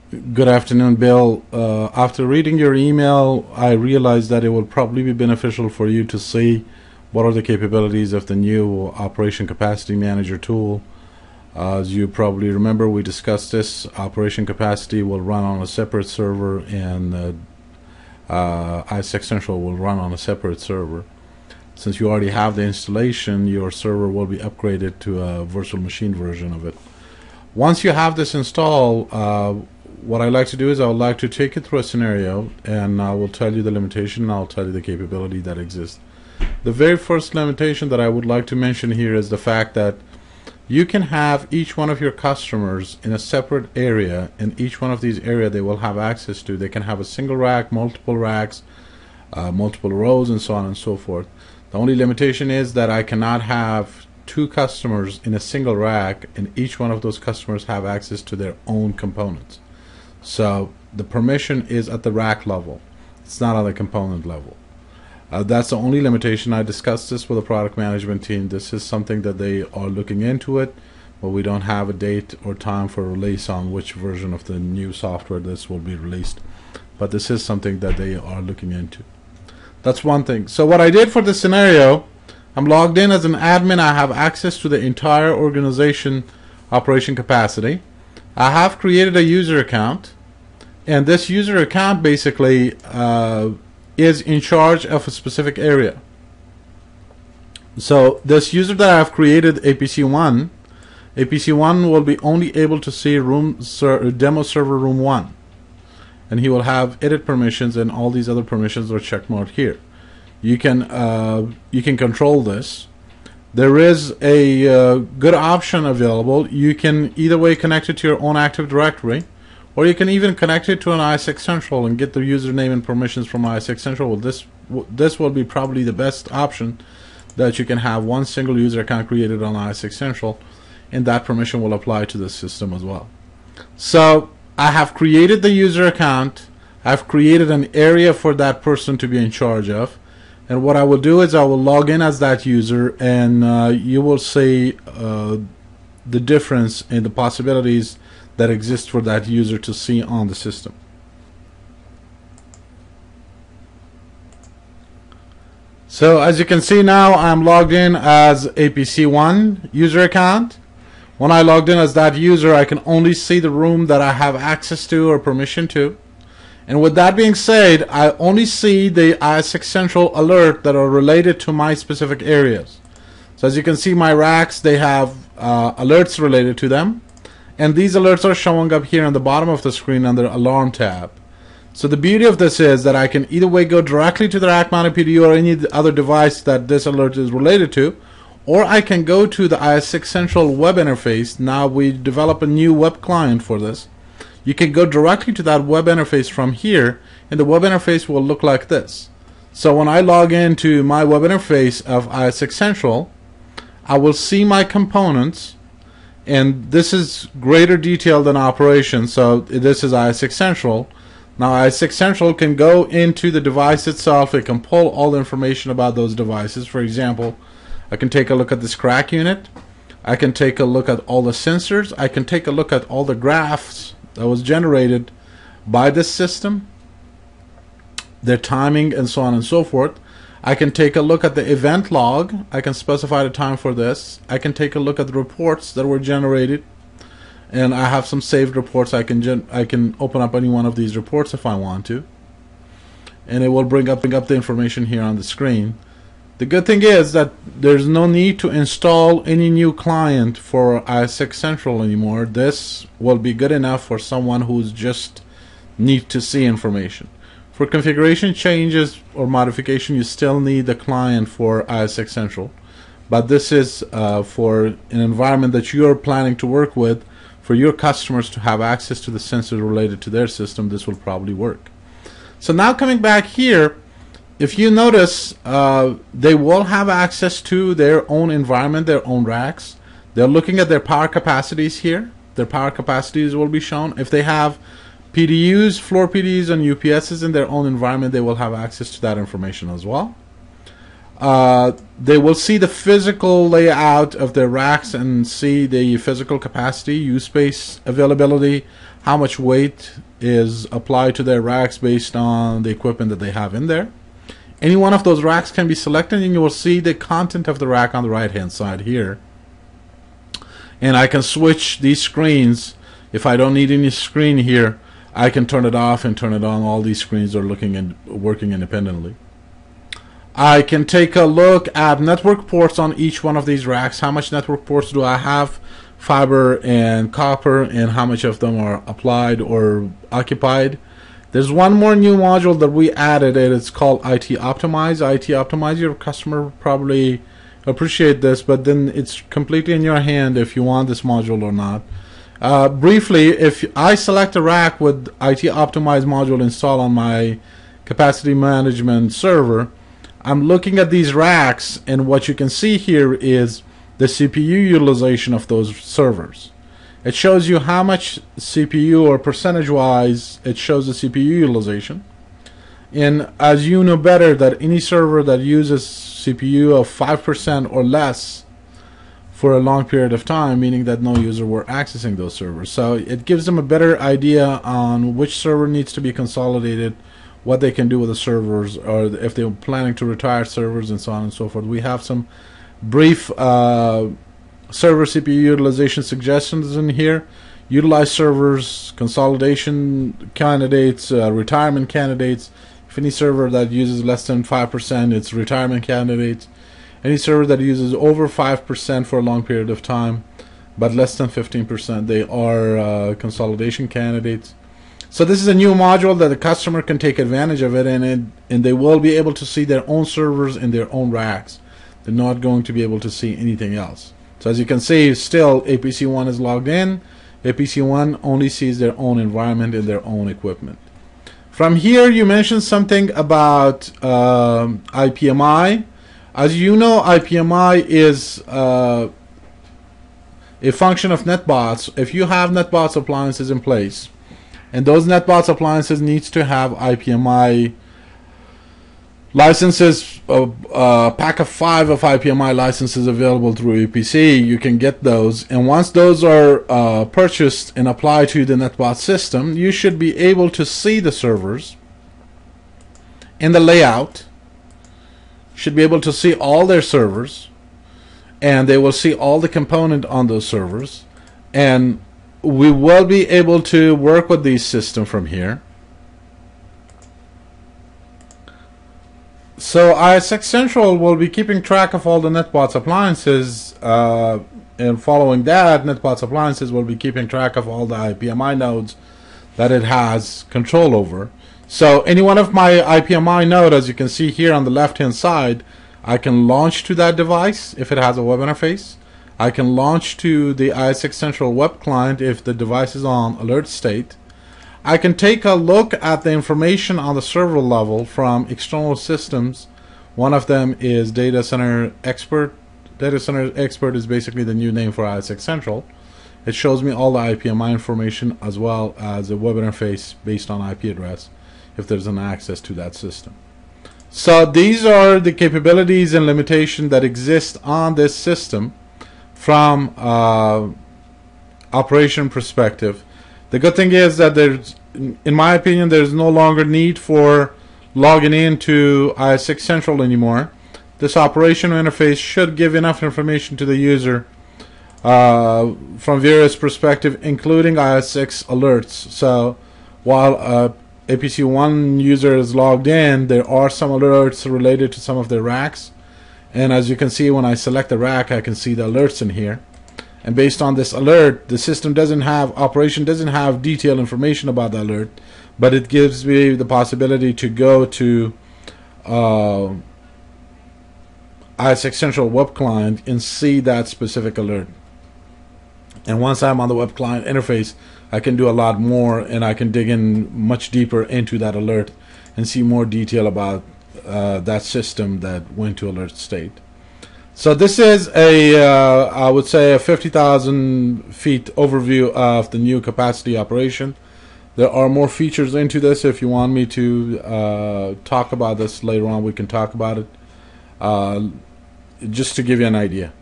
Good afternoon, Bill. After reading your email, I realized that it will probably be beneficial for you to see what are the capabilities of the new Operation Capacity Manager tool. As you probably remember, we discussed this. Operation Capacity will run on a separate server, and IAC Central will run on a separate server. Since you already have the installation, your server will be upgraded to a virtual machine version of it. Once you have this installed, what I like to do is I would like to take you through a scenario, and I will tell you the limitation and I'll tell you the capability that exists. The very first limitation that I would like to mention here is the fact that you can have each one of your customers in a separate area, and each one of these areas they will have access to. They can have a single rack, multiple racks, multiple rows, and so on and so forth. The only limitation is that I cannot have two customers in a single rack and each one of those customers have access to their own components. So the permission is at the rack level. It's not on the component level. That's the only limitation. I discussed this with the product management team. This is something that they are looking into it, but we don't have a date or time for release on which version of the new software this will be released. But this is something that they are looking into. That's one thing. So what I did for this scenario, I'm logged in as an admin. I have access to the entire organization operation capacity. I have created a user account, and this user account basically is in charge of a specific area. So this user that I've created, APC1 will be only able to see demo server room 1, and he will have edit permissions, and all these other permissions are checkmarked here. You can control this. There is a good option available. You can either way connect it to your own Active Directory, or you can even connect it to an IAC Central and get the username and permissions from IAC Central. This will be probably the best option, that you can have one single user account created on IAC Central, and that permission will apply to the system as well. So I have created the user account. I've created an area for that person to be in charge of. And what I will do is I will log in as that user, and you will see the difference in the possibilities that exist for that user to see on the system. So as you can see now, I'm logged in as APC1 user account. When I logged in as that user, I can only see the room that I have access to or permission to. And with that being said, I only see the IAC Central alert that are related to my specific areas. So as you can see, my racks, they have alerts related to them. And these alerts are showing up here on the bottom of the screen under Alarm tab. So the beauty of this is that I can either way go directly to the rack mounted PDU or any other device that this alert is related to, or I can go to the IAC Central web interface. Now we develop a new web client for this. You can go directly to that web interface from here, and the web interface will look like this. So when I log into my web interface of IAC Central, I will see my components, and this is greater detail than operations. So this is IAC Central. Now IAC Central can go into the device itself. It can pull all the information about those devices. For example, I can take a look at this crack unit. I can take a look at all the sensors. I can take a look at all the graphs that was generated by this system, their timing, and so on and so forth. I can take a look at the event log. I can specify the time for this. I can take a look at the reports that were generated, and I have some saved reports. I can open up any one of these reports if I want to, and it will bring up the information here on the screen. The good thing is that there's no need to install any new client for IAC Central anymore. This will be good enough for someone who's just need to see information. For configuration changes or modification, you still need the client for IAC Central, but this is for an environment that you're planning to work with. For your customers to have access to the sensors related to their system, this will probably work. So now coming back here, if you notice, they will have access to their own environment, their own racks. They're looking at their power capacities here. Their power capacities will be shown. If they have PDUs, floor PDUs, and UPSs in their own environment, they will have access to that information as well. They will see the physical layout of their racks and see the physical capacity, use space, availability, how much weight is applied to their racks based on the equipment that they have in there. Any one of those racks can be selected, and you will see the content of the rack on the right hand side here. And I can switch these screens. If I don't need any screen here, I can turn it off and turn it on. All these screens are looking and working independently. I can take a look at network ports on each one of these racks. How much network ports do I have? Fiber and copper, and how much of them are applied or occupied. There's one more new module that we added, and it's called IT Optimize. IT Optimize, your customer probably appreciate this, but then it's completely in your hand if you want this module or not. Briefly, if I select a rack with IT Optimize module installed on my capacity management server, I'm looking at these racks, and what you can see here is the CPU utilization of those servers. It shows you how much CPU, or percentage wise, it shows the CPU utilization. And as you know better, that any server that uses CPU of 5% or less for a long period of time, meaning that no user were accessing those servers. So it gives them a better idea on which server needs to be consolidated, what they can do with the servers, or if they're planning to retire servers, and so on and so forth. We have some brief server CPU utilization suggestions in here. Utilize servers, consolidation candidates, retirement candidates. If any server that uses less than 5%, it's retirement candidates. Any server that uses over 5% for a long period of time, but less than 15%, they are consolidation candidates. So this is a new module that the customer can take advantage of it, and they will be able to see their own servers in their own racks. They're not going to be able to see anything else. So as you can see, still APC1 is logged in. APC1 only sees their own environment and their own equipment. From here, you mentioned something about IPMI. As you know, IPMI is a function of NetBots. If you have NetBots appliances in place, and those NetBots appliances needs to have IPMI licenses, a pack of 5 of IPMI licenses available through EPC, you can get those. And once those are purchased and applied to the NetBot system, you should be able to see the servers in the layout. Should be able to see all their servers, and they will see all the component on those servers, and we will be able to work with these systems from here. So IAC Central will be keeping track of all the NetBots appliances, and following that, NetBots appliances will be keeping track of all the IPMI nodes that it has control over. So any one of my IPMI node, as you can see here on the left hand side, I can launch to that device if it has a web interface. I can launch to the IAC Central web client if the device is on alert state. I can take a look at the information on the server level from external systems. One of them is Data Center Expert. Data Center Expert is basically the new name for IAC Central. It shows me all the IPMI information as well as a web interface based on IP address if there's an access to that system. So these are the capabilities and limitations that exist on this system from operation perspective. The good thing is that there's, in my opinion, there's no longer need for logging into IAC Central anymore. This operation interface should give enough information to the user from various perspectives, including IAC alerts. So while APC1 user is logged in, there are some alerts related to some of the racks, and as you can see, when I select the rack, I can see the alerts in here. And based on this alert, the system doesn't have, operation doesn't have detailed information about the alert, but it gives me the possibility to go to IAC Central web client and see that specific alert. And once I'm on the web client interface, I can do a lot more, and I can dig in much deeper into that alert and see more detail about that system that went to alert state. So this is a, I would say, a 50,000 feet overview of the new capacity operation. There are more features into this. If you want me to talk about this later on, we can talk about it. just to give you an idea.